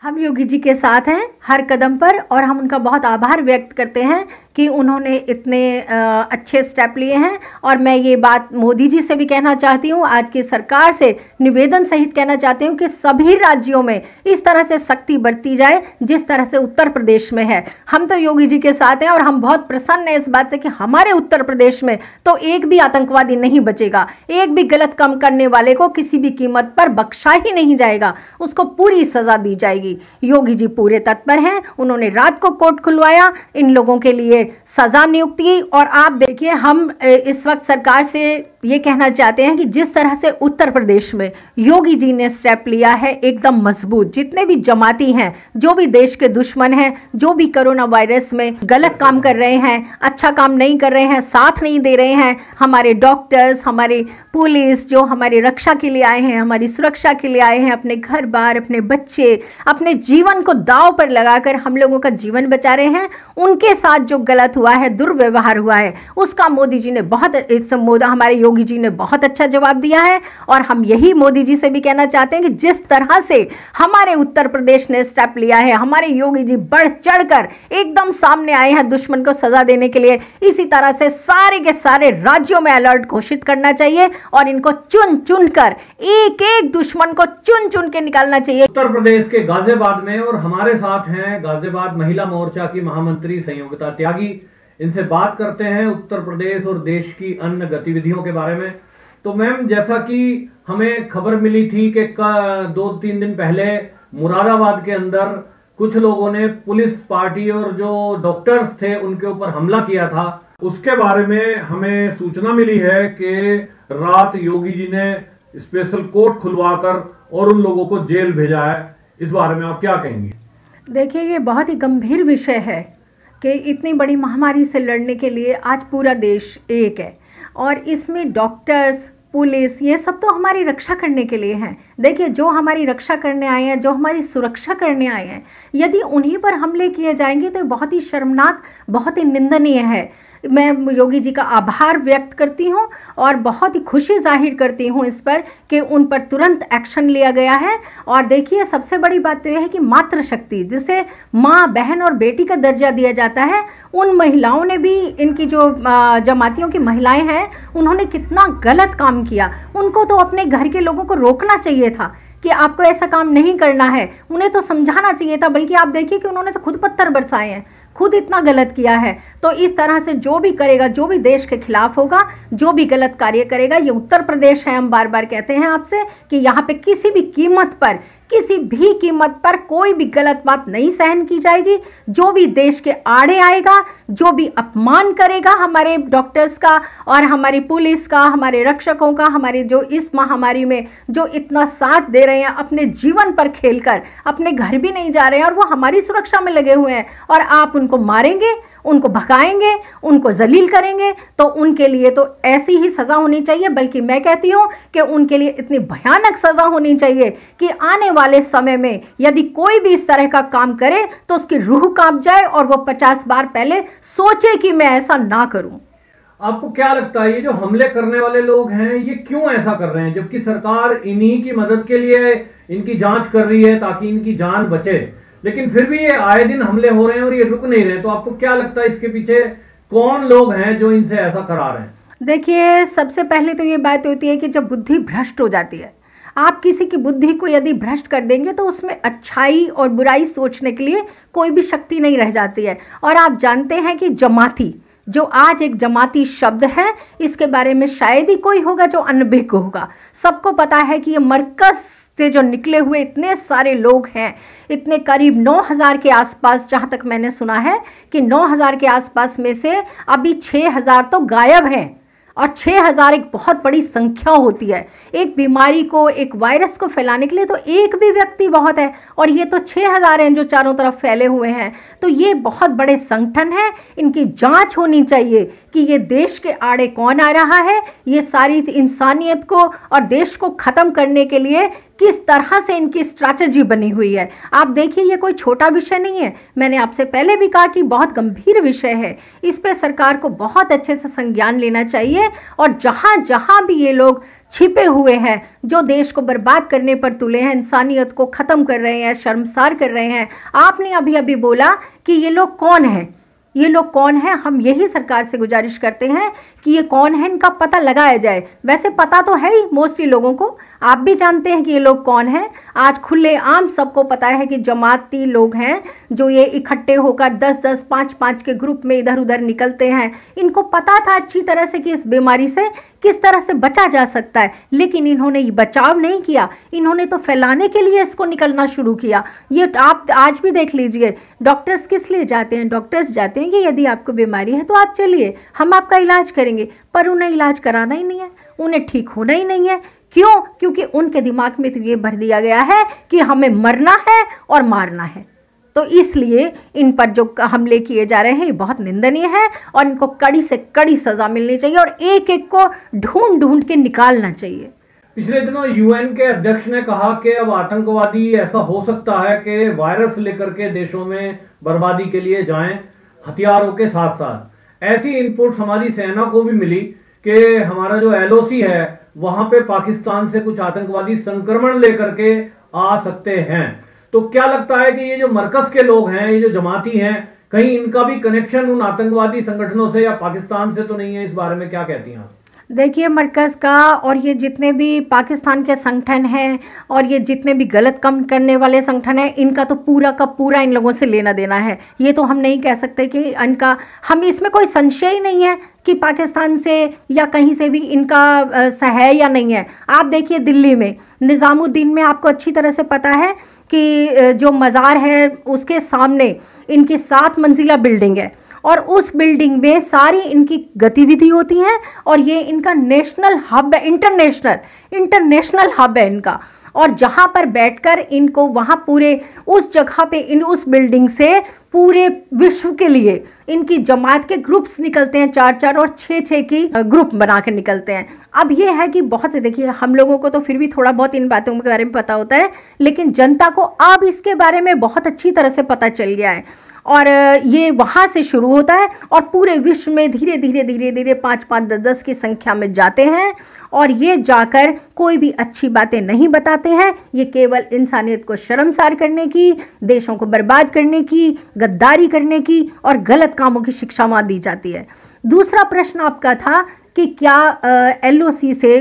हम योगी जी के साथ हैं हर कदम पर और हम उनका बहुत आभार व्यक्त करते हैं कि उन्होंने इतने अच्छे स्टेप लिए हैं। और मैं ये बात मोदी जी से भी कहना चाहती हूँ, आज की सरकार से निवेदन सहित कहना चाहती हूँ कि सभी राज्यों में इस तरह से सख्ती बरती जाए जिस तरह से उत्तर प्रदेश में है। हम तो योगी जी के साथ हैं और हम बहुत प्रसन्न हैं इस बात से कि हमारे उत्तर प्रदेश में तो एक भी आतंकवादी नहीं बचेगा, एक भी गलत काम करने वाले को किसी भी कीमत पर बख्शा ही नहीं जाएगा, उसको पूरी सजा दी जाएगी। योगी जी पूरे तत्पर हैं, उन्होंने रात को कोर्ट खुलवाया, इन लोगों के लिए सजा नियुक्त की। और आप देखिए, हम इस वक्त सरकार से ये कहना चाहते हैं कि जिस तरह से उत्तर प्रदेश में योगी जी ने स्टेप लिया है एकदम मजबूत, जितने भी जमाती हैं, जो भी देश के दुश्मन हैं, जो भी कोरोना वायरस में गलत काम कर रहे हैं, अच्छा काम नहीं कर रहे हैं, साथ नहीं दे रहे हैं, हमारे डॉक्टर्स, हमारी पुलिस जो हमारी रक्षा के लिए आए हैं, हमारी सुरक्षा के लिए आए हैं, अपने घर बार, अपने बच्चे, अपने जीवन को दांव पर लगाकर हम लोगों का जीवन बचा रहे हैं, उनके साथ जो गलत हुआ है, दुर्व्यवहार हुआ है, उसका मोदी जी ने हमारे योगी जी ने बहुत अच्छा जवाब दिया है। और हम यही मोदी जी से भी कहना चाहते हैं कि जिस तरह से हमारे उत्तर प्रदेश ने स्टेप लिया है, हमारे योगी जी बढ़ चढ़कर एकदम सामने आए हैं दुश्मन को सजा देने के लिए, इसी तरह से सारे के सारे राज्यों में अलर्ट घोषित करना चाहिए और इनको चुन चुन कर एक एक दुश्मन को चुन चुन के निकालना चाहिए। उत्तर प्रदेश के गाजियाबाद में, और हमारे साथ हैं गाजियाबाद महिला मोर्चा की महामंत्री संयोगिता त्यागी। इनसे बात करते हैं उत्तर प्रदेश और देश की अन्य गतिविधियों के बारे में। तो मैम, जैसा कि हमें खबर मिली थी कि 2-3 दिन पहले मुरादाबाद के अंदर कुछ लोगों ने पुलिस पार्टी और जो डॉक्टर्स थे उनके ऊपर हमला किया था, उसके बारे में हमें सूचना मिली है कि रात योगी जी ने स्पेशल कोर्ट खुलवाकर और उन लोगों को जेल भेजा है। इस बारे में आप क्या कहेंगे? देखिए, ये बहुत ही गंभीर विषय है कि इतनी बड़ी महामारी से लड़ने के लिए आज पूरा देश एक है और इसमें डॉक्टर्स, पुलिस, ये सब तो हमारी रक्षा करने के लिए हैं। देखिए, जो हमारी रक्षा करने आए हैं, जो हमारी सुरक्षा करने आए हैं, यदि उन्हीं पर हमले किए जाएंगे तो बहुत ही शर्मनाक, बहुत ही निंदनीय है। मैं योगी जी का आभार व्यक्त करती हूँ और बहुत ही खुशी जाहिर करती हूँ इस पर कि उन पर तुरंत एक्शन लिया गया है। और देखिए, सबसे बड़ी बात तो यह है कि मातृशक्ति, जिसे माँ, बहन और बेटी का दर्जा दिया जाता है, उन महिलाओं ने भी, इनकी जो जमातियों की महिलाएं हैं, उन्होंने कितना गलत काम किया। उनको तो अपने घर के लोगों को रोकना चाहिए था कि आपको ऐसा काम नहीं करना है, उन्हें तो समझाना चाहिए था। बल्कि आप देखिए कि उन्होंने तो खुद पत्थर बरसाए हैं, खुद इतना गलत किया है। तो इस तरह से जो भी करेगा, जो भी देश के खिलाफ होगा, जो भी गलत कार्य करेगा, ये उत्तर प्रदेश है, हम बार बार कहते हैं आपसे कि यहाँ पे किसी भी कीमत पर कोई भी गलत बात नहीं सहन की जाएगी। जो भी देश के आड़े आएगा, जो भी अपमान करेगा हमारे डॉक्टर्स का और हमारी पुलिस का, हमारे रक्षकों का, हमारे जो इस महामारी में जो इतना साथ दे रहे हैं, अपने जीवन पर खेलकर अपने घर भी नहीं जा रहे हैं और वो हमारी सुरक्षा में लगे हुए हैं, और आप उनको मारेंगे, उनको भगाएंगे, उनको जलील करेंगे, तो उनके लिए तो ऐसी ही सज़ा होनी चाहिए। बल्कि मैं कहती हूँ कि उनके लिए इतनी भयानक सज़ा होनी चाहिए कि आने वाले समय में यदि कोई भी इस तरह का काम करे तो उसकी रूह कांप जाए और वो 50 बार पहले सोचे कि मैं ऐसा ना करूं। आपको क्या लगता है, ये जो हमले करने वाले लोग हैं, ये क्यों ऐसा कर रहे हैं, जबकि सरकार इन्हीं की मदद के लिए इनकी जांच कर रही है ताकि इनकी जान बचे, लेकिन फिर भी ये आए दिन हमले हो रहे हैं और ये रुक नहीं रहे। तो आपको क्या लगता है, इसके पीछे कौन लोग हैं जो इनसे ऐसा करा रहे हैं? देखिए, सबसे पहले तो ये बात होती है कि जब बुद्धि भ्रष्ट हो जाती है, आप किसी की बुद्धि को यदि भ्रष्ट कर देंगे तो उसमें अच्छाई और बुराई सोचने के लिए कोई भी शक्ति नहीं रह जाती है। और आप जानते हैं कि जमाती, जो आज एक जमाती शब्द है, इसके बारे में शायद ही कोई होगा जो अनभिज्ञ होगा। सबको पता है कि ये मरकज से जो निकले हुए इतने सारे लोग हैं, इतने करीब 9000 के आसपास, जहाँ तक मैंने सुना है कि 9000 के आसपास में से अभी 6000 तो गायब हैं। और 6000 एक बहुत बड़ी संख्या होती है। एक बीमारी को, एक वायरस को फैलाने के लिए तो एक भी व्यक्ति बहुत है, और ये तो 6000 हैं जो चारों तरफ फैले हुए हैं। तो ये बहुत बड़े संगठन है, इनकी जांच होनी चाहिए कि ये देश के आड़े कौन आ रहा है, ये सारी इंसानियत को और देश को ख़त्म करने के लिए किस तरह से इनकी स्ट्रैटेजी बनी हुई है। आप देखिए, ये कोई छोटा विषय नहीं है। मैंने आपसे पहले भी कहा कि बहुत गंभीर विषय है। इस पे सरकार को बहुत अच्छे से संज्ञान लेना चाहिए, और जहाँ जहाँ भी ये लोग छिपे हुए हैं, जो देश को बर्बाद करने पर तुले हैं, इंसानियत को ख़त्म कर रहे हैं, शर्मसार कर रहे हैं। आपने अभी अभी बोला कि ये लोग कौन हैं, ये लोग कौन हैं। हम यही सरकार से गुजारिश करते हैं कि ये कौन है, इनका पता लगाया जाए। वैसे पता तो है ही मोस्टली लोगों को, आप भी जानते हैं कि ये लोग कौन हैं। आज खुलेआम सबको पता है कि जमाती लोग हैं, जो ये इकट्ठे होकर 10-10, 5-5 के ग्रुप में इधर उधर निकलते हैं। इनको पता था अच्छी तरह से कि इस बीमारी से किस तरह से बचा जा सकता है, लेकिन इन्होंने ये बचाव नहीं किया, इन्होंने तो फैलाने के लिए इसको निकलना शुरू किया। ये आप आज भी देख लीजिए, डॉक्टर्स किस लिए जाते हैं? डॉक्टर्स जाते हैं कि यदि आपको बीमारी है तो आप चलिए, हम आपका इलाज करेंगे, पर उन्हें इलाज कराना ही नहीं है, उन्हें ठीक होना ही नहीं है। क्यों? क्योंकि उनके दिमाग में तो ये भर दिया गया है कि हमें मरना है और मारना है। तो इसलिए इन पर जो हमले किए जा रहे हैं ये बहुत निंदनीय है, और इनको कड़ी से कड़ी सज़ा मिलनी चाहिए, और एक एक को ढूंढ ढूंढ के निकालना चाहिए। पिछले दिनों यूएन के अध्यक्ष ने कहा कि अब आतंकवादी ऐसा हो सकता है कि वायरस लेकर के देशों में बर्बादी के लिए जाएं, हथियारों के साथ साथ। ऐसी इनपुट्स हमारी सेना को भी मिली कि हमारा जो एलओसी है वहां पे पाकिस्तान से कुछ आतंकवादी संक्रमण लेकर के आ सकते हैं। तो क्या लगता है कि ये जो मरकज के लोग हैं, ये जो जमाती हैं, कहीं इनका भी कनेक्शन उन आतंकवादी संगठनों से या पाकिस्तान से तो नहीं है? इस बारे में क्या कहती हैं आप? देखिए, मरकज़ का और ये जितने भी पाकिस्तान के संगठन हैं और ये जितने भी गलत काम करने वाले संगठन हैं, इनका तो पूरा का पूरा इन लोगों से लेना देना है। ये तो हम नहीं कह सकते कि इनका, हम इसमें कोई संशय ही नहीं है कि पाकिस्तान से या कहीं से भी इनका है या नहीं है। आप देखिए, दिल्ली में निज़ामुद्दीन में आपको अच्छी तरह से पता है कि जो मज़ार है उसके सामने इनकी 7 मंजिला बिल्डिंग है, और उस बिल्डिंग में सारी इनकी गतिविधि होती हैं, और ये इनका नेशनल हब है, इंटरनेशनल हब है इनका। और जहाँ पर बैठकर इनको वहाँ पूरे उस जगह पे उस बिल्डिंग से पूरे विश्व के लिए इनकी जमात के ग्रुप्स निकलते हैं, 4-4 और 6-6 की ग्रुप बना के निकलते हैं। अब ये है कि बहुत से, देखिए, हम लोगों को तो फिर भी थोड़ा बहुत इन बातों के बारे में पता होता है, लेकिन जनता को अब इसके बारे में बहुत अच्छी तरह से पता चल गया है, और ये वहाँ से शुरू होता है और पूरे विश्व में धीरे धीरे 5-5, 10-10 की संख्या में जाते हैं, और ये जाकर कोई भी अच्छी बातें नहीं बताते हैं। ये केवल इंसानियत को शर्मसार करने की, देशों को बर्बाद करने की, गद्दारी करने की और गलत कामों की शिक्षा वहाँ दी जाती है। दूसरा प्रश्न आपका था कि क्या एलओसी से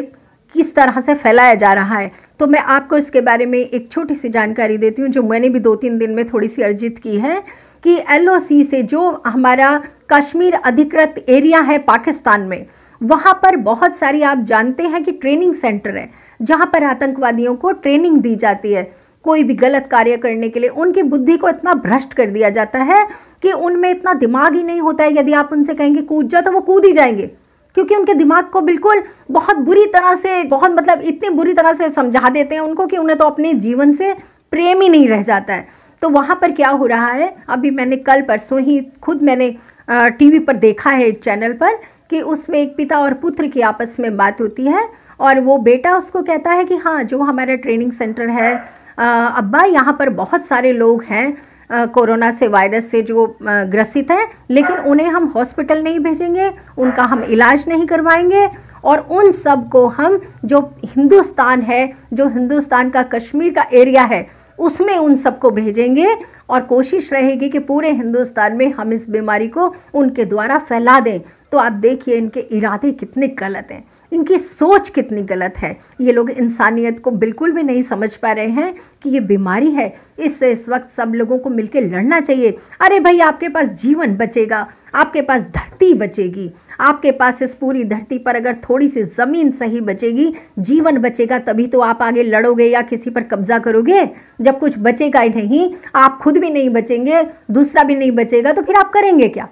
किस तरह से फैलाया जा रहा है, तो मैं आपको इसके बारे में एक छोटी सी जानकारी देती हूँ, जो मैंने भी 2-3 दिन में थोड़ी सी अर्जित की है कि एलओसी से जो हमारा कश्मीर अधिकृत एरिया है पाकिस्तान में, वहाँ पर बहुत सारी, आप जानते हैं कि ट्रेनिंग सेंटर है, जहाँ पर आतंकवादियों को ट्रेनिंग दी जाती है कोई भी गलत कार्य करने के लिए। उनकी बुद्धि को इतना भ्रष्ट कर दिया जाता है कि उनमें इतना दिमाग ही नहीं होता है। यदि आप उनसे कहेंगे कूद जाओ तो वो कूद ही जाएंगे, क्योंकि उनके दिमाग को बिल्कुल बहुत बुरी तरह से, बहुत मतलब इतनी बुरी तरह से समझा देते हैं उनको कि उन्हें तो अपने जीवन से प्रेम ही नहीं रह जाता है। तो वहाँ पर क्या हो रहा है, अभी मैंने कल परसों ही खुद मैंने टीवी पर देखा है एक चैनल पर, कि उसमें एक पिता और पुत्र की आपस में बात होती है, और वो बेटा उसको कहता है कि हाँ, जो हमारा ट्रेनिंग सेंटर है अब्बा, यहाँ पर बहुत सारे लोग हैं कोरोना से, वायरस से जो ग्रसित हैं, लेकिन उन्हें हम हॉस्पिटल नहीं भेजेंगे, उनका हम इलाज नहीं करवाएंगे, और उन सब को हम, जो हिंदुस्तान है, जो हिंदुस्तान का कश्मीर का एरिया है, उसमें उन सबको भेजेंगे, और कोशिश रहेगी कि पूरे हिंदुस्तान में हम इस बीमारी को उनके द्वारा फैला दें। तो आप देखिए इनके इरादे कितने गलत हैं, इनकी सोच कितनी गलत है। ये लोग इंसानियत को बिल्कुल भी नहीं समझ पा रहे हैं कि ये बीमारी है, इससे इस वक्त सब लोगों को मिलकर लड़ना चाहिए। अरे भाई, आपके पास जीवन बचेगा, आपके पास धरती बचेगी, आपके पास इस पूरी धरती पर अगर थोड़ी सी ज़मीन सही बचेगी, जीवन बचेगा, तभी तो आप आगे लड़ोगे या किसी पर कब्जा करोगे। जब कुछ बचेगा ही नहीं, आप खुद भी नहीं बचेंगे, दूसरा भी नहीं बचेगा, तो फिर आप करेंगे क्या?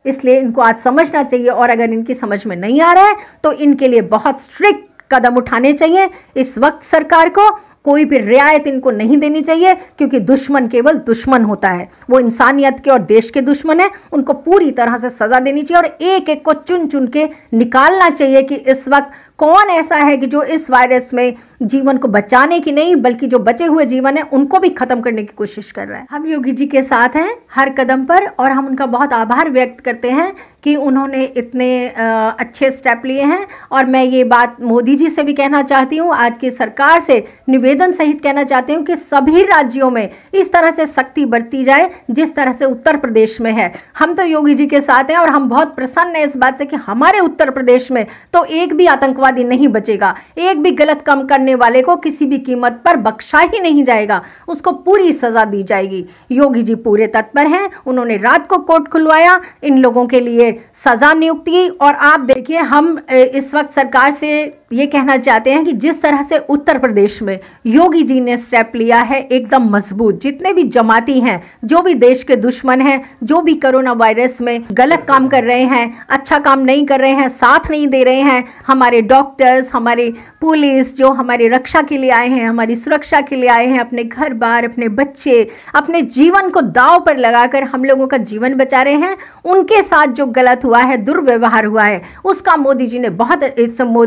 इसलिए इनको आज समझना चाहिए, और अगर इनकी समझ में नहीं आ रहा है तो इनके लिए बहुत स्ट्रिक्ट कदम उठाने चाहिए इस वक्त सरकार को, कोई भी रियायत इनको नहीं देनी चाहिए, क्योंकि दुश्मन केवल दुश्मन होता है, वो इंसानियत के और देश के दुश्मन है। उनको पूरी तरह से सज़ा देनी चाहिए और एक एक को चुन चुन के निकालना चाहिए कि इस वक्त कौन ऐसा है कि जो इस वायरस में जीवन को बचाने की नहीं बल्कि जो बचे हुए जीवन है उनको भी खत्म करने की कोशिश कर रहा है। हम योगी जी के साथ हैं हर कदम पर और हम उनका बहुत आभार व्यक्त करते हैं कि उन्होंने इतने अच्छे स्टेप लिए हैं। और मैं ये बात मोदी जी से भी कहना चाहती हूँ, आज की सरकार से निवेदन सहित कहना चाहती हूँ कि सभी राज्यों में इस तरह से सख्ती बरती जाए जिस तरह से उत्तर प्रदेश में है। हम तो योगी जी के साथ हैं और हम बहुत प्रसन्न हैं इस बात से कि हमारे उत्तर प्रदेश में तो एक भी आतंकवादी नहीं बचेगा, एक भी गलत काम करने वाले को किसी भी कीमत पर बख्शा ही नहीं जाएगा, उसको पूरी सजा दी जाएगी। योगी जी पूरे तत्पर हैं, उन्होंने रात को कोर्ट खुलवाया, इन लोगों के लिए सजा नियुक्त की। और आप देखिए, हम इस वक्त सरकार से ये कहना चाहते हैं कि जिस तरह से उत्तर प्रदेश में योगी जी ने स्टेप लिया है एकदम मजबूत, जितने भी जमाती हैं, जो भी देश के दुश्मन हैं, जो भी कोरोना वायरस में गलत काम कर रहे हैं, अच्छा काम नहीं कर रहे हैं, साथ नहीं दे रहे हैं, हमारे डॉक्टर्स, हमारी पुलिस जो हमारी रक्षा के लिए आए हैं, हमारी सुरक्षा के लिए आए हैं, अपने घर बार, अपने बच्चे, अपने जीवन को दांव पर लगाकर हम लोगों का जीवन बचा रहे हैं, उनके साथ जो गलत हुआ है, दुर्व्यवहार हुआ है, उसका मोदी जी ने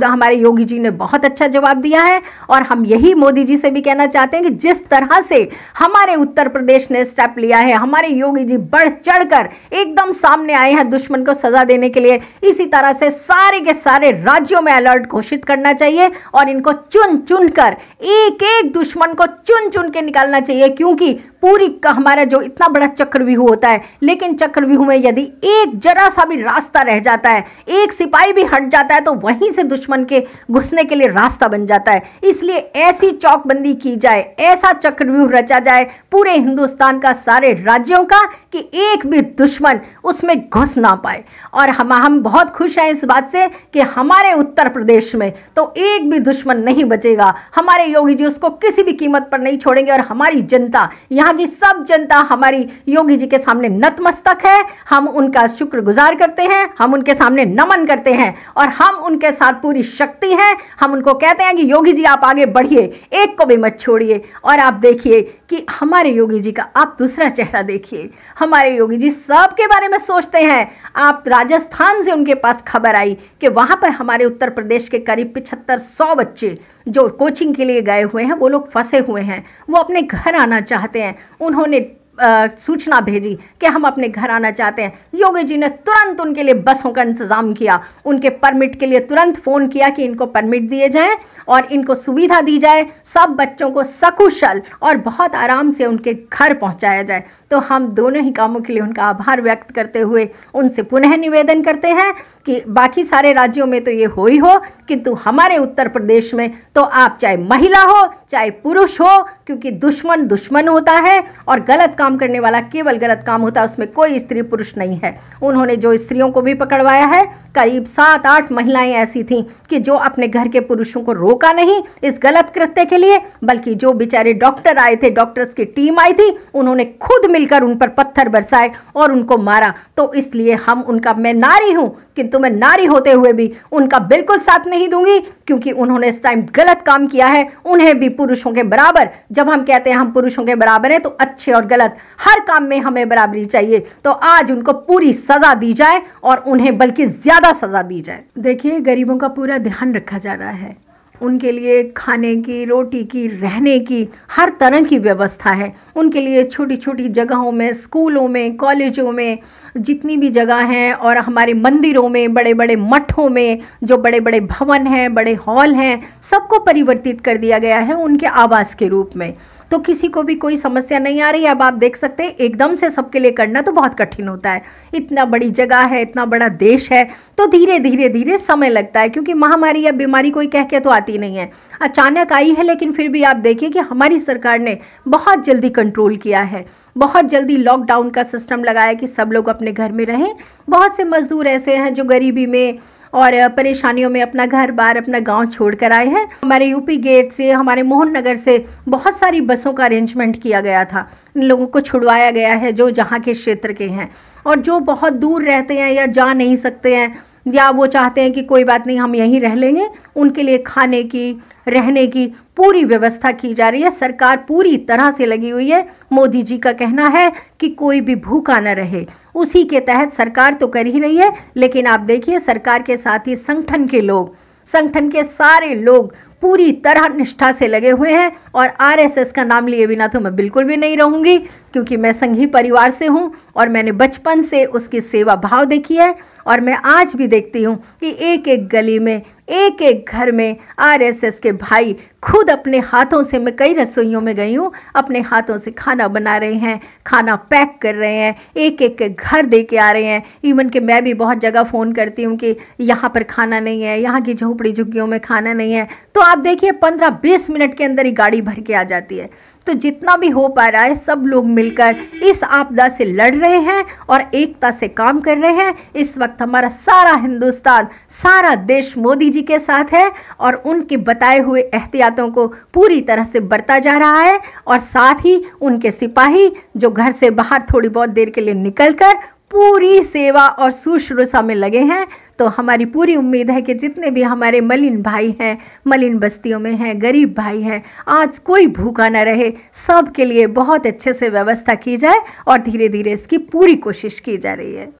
हमारे योगी जी ने बहुत अच्छा जवाब दिया है। और हम यही मोदी जी से भी कहना चाहते हैं कि जिस तरह से हमारे उत्तर प्रदेश ने स्टेप लिया है, हमारे योगी जी बढ़ चढ़कर एकदम सामने आए हैं दुश्मन को सजा देने के लिए, इसी तरह से सारे के सारे राज्यों में अलर्ट घोषित करना चाहिए और इनको चुन चुन कर एक एक दुश्मन को चुन चुन के निकालना चाहिए। क्योंकि पूरी हमारा जो इतना बड़ा चक्रव्यूह होता है, लेकिन चक्रव्यूह में यदि एक जरा सा भी रास्ता रह जाता है, एक सिपाही भी हट जाता है, तो वहीं से दुश्मन के घुसने के लिए रास्ता बन जाता है। इसलिए ऐसी चौकबंदी की जाए, ऐसा चक्रव्यूह रचा जाए पूरे हिंदुस्तान का, सारे राज्यों का, कि एक भी दुश्मन उसमें घुस ना पाए। और हम बहुत खुश हैं इस बात से कि हमारे उत्तर प्रदेश में तो एक भी दुश्मन नहीं बचेगा। हमारे योगी जी उसको किसी भी कीमत पर नहीं छोड़ेंगे और हमारी जनता, यहाँ की सब जनता हमारी योगी जी के सामने नतमस्तक है। हम उनका शुक्रगुजार करते हैं, हम उनके सामने नमन करते हैं और हम उनके साथ पूरी शक्ति है। हम उनको कहते हैं कि योगी जी आप आगे बढ़िए, एक को भी मत छोड़िए। और आप देखिए कि हमारे योगी जी का आप दूसरा चेहरा देखिए। हमारे योगी जी सबके बारे में सोचते हैं। आप राजस्थान से उनके पास खबर आई कि वहाँ पर हमारे उत्तर प्रदेश के करीब 7500 बच्चे जो कोचिंग के लिए गए हुए हैं, वो लोग फंसे हुए हैं, वो अपने घर आना चाहते हैं। उन्होंने सूचना भेजी कि हम अपने घर आना चाहते हैं। योगी जी ने तुरंत उनके लिए बसों का इंतज़ाम किया, उनके परमिट के लिए तुरंत फ़ोन किया कि इनको परमिट दिए जाएं और इनको सुविधा दी जाए, सब बच्चों को सकुशल और बहुत आराम से उनके घर पहुंचाया जाए। तो हम दोनों ही कामों के लिए उनका आभार व्यक्त करते हुए उनसे पुनः निवेदन करते हैं कि बाकी सारे राज्यों में तो ये हो ही हो, किंतु हमारे उत्तर प्रदेश में तो आप चाहे महिला हो चाहे पुरुष हो, क्योंकि दुश्मन दुश्मन होता है और गलत काम करने वाला केवल गलत काम होता है, उसमें कोई स्त्री पुरुष नहीं है। उन्होंने जो स्त्रियों को भी पकड़वाया है, करीब 7-8 महिलाएं ऐसी थीं कि जो अपने घर के पुरुषों को रोका नहीं इस गलत कृत्य के लिए, बल्कि जो बेचारे डॉक्टर आए थे, डॉक्टर्स की टीम आई थी, उन्होंने खुद मिलकर उन पर पत्थर बरसाए और उनको मारा। तो इसलिए हम उनका, मैं नारी हूं किंतु मैं नारी होते हुए भी उनका बिल्कुल साथ नहीं दूंगी, क्योंकि उन्होंने इस टाइम गलत काम किया है। उन्हें भी पुरुषों के बराबर, जब हम कहते हैं हम पुरुषों के बराबर हैं, तो अच्छे और गलत हर काम में हमें बराबरी चाहिए। तो आज उनको पूरी सजा दी जाए और उन्हें बल्कि ज्यादा सजा दी जाए। देखिए, गरीबों का पूरा ध्यान रखा जा रहा है, उनके लिए खाने की, रोटी की, रहने की हर तरह की व्यवस्था है। उनके लिए छोटी छोटी जगहों में, स्कूलों में, कॉलेजों में, जितनी भी जगह हैं, और हमारे मंदिरों में, बड़े बड़े मठों में जो बड़े बड़े भवन हैं, बड़े हॉल हैं, सबको परिवर्तित कर दिया गया है उनके आवास के रूप में। तो किसी को भी कोई समस्या नहीं आ रही है। अब आप देख सकते हैं, एकदम से सबके लिए करना तो बहुत कठिन होता है। इतना बड़ी जगह है, इतना बड़ा देश है, तो धीरे धीरे धीरे समय लगता है, क्योंकि महामारी या बीमारी कोई कह के तो आती नहीं है, अचानक आई है। लेकिन फिर भी आप देखिए कि हमारी सरकार ने बहुत जल्दी कंट्रोल किया है, बहुत जल्दी लॉकडाउन का सिस्टम लगाया कि सब लोग अपने घर में रहें। बहुत से मजदूर ऐसे हैं जो गरीबी में और परेशानियों में अपना घर बार, अपना गांव छोड़कर आए हैं। हमारे यूपी गेट से, हमारे मोहन नगर से बहुत सारी बसों का अरेंजमेंट किया गया था। इन लोगों को छुड़वाया गया है जो जहाँ के क्षेत्र के हैं, और जो बहुत दूर रहते हैं या जा नहीं सकते हैं, या वो चाहते हैं कि कोई बात नहीं हम यहीं रह लेंगे, उनके लिए खाने की, रहने की पूरी व्यवस्था की जा रही है। सरकार पूरी तरह से लगी हुई है। मोदी जी का कहना है कि कोई भी भूखा न रहे, उसी के तहत सरकार तो कर ही रही है। लेकिन आप देखिए सरकार के साथ ही संगठन के लोग, संगठन के सारे लोग पूरी तरह निष्ठा से लगे हुए हैं। और आरएसएस का नाम लिए बिना तो मैं बिल्कुल भी नहीं रहूँगी, क्योंकि मैं संघी परिवार से हूँ और मैंने बचपन से उसकी सेवा भाव देखी है। और मैं आज भी देखती हूँ कि एक एक गली में, एक एक घर में आरएसएस के भाई खुद अपने हाथों से, मैं कई रसोइयों में गई हूँ, अपने हाथों से खाना बना रहे हैं, खाना पैक कर रहे हैं, एक एक के घर दे के आ रहे हैं। इवन कि मैं भी बहुत जगह फ़ोन करती हूँ कि यहाँ पर खाना नहीं है, यहाँ की झोपड़ी झुग्गियों में खाना नहीं है, तो आप देखिए 15-20 मिनट के अंदर ही गाड़ी भर के आ जाती है। तो जितना भी हो पा रहा है सब लोग मिलकर इस आपदा से लड़ रहे हैं और एकता से काम कर रहे हैं। इस वक्त हमारा सारा हिंदुस्तान, सारा देश मोदी जी के साथ है और उनके बताए हुए एहतियातों को पूरी तरह से बरता जा रहा है। और साथ ही उनके सिपाही जो घर से बाहर थोड़ी बहुत देर के लिए निकलकर पूरी सेवा और शुश्रूषा में लगे हैं। तो हमारी पूरी उम्मीद है कि जितने भी हमारे मलिन भाई हैं, मलिन बस्तियों में हैं, गरीब भाई हैं, आज कोई भूखा न रहे, सब के लिए बहुत अच्छे से व्यवस्था की जाए और धीरे धीरे इसकी पूरी कोशिश की जा रही है।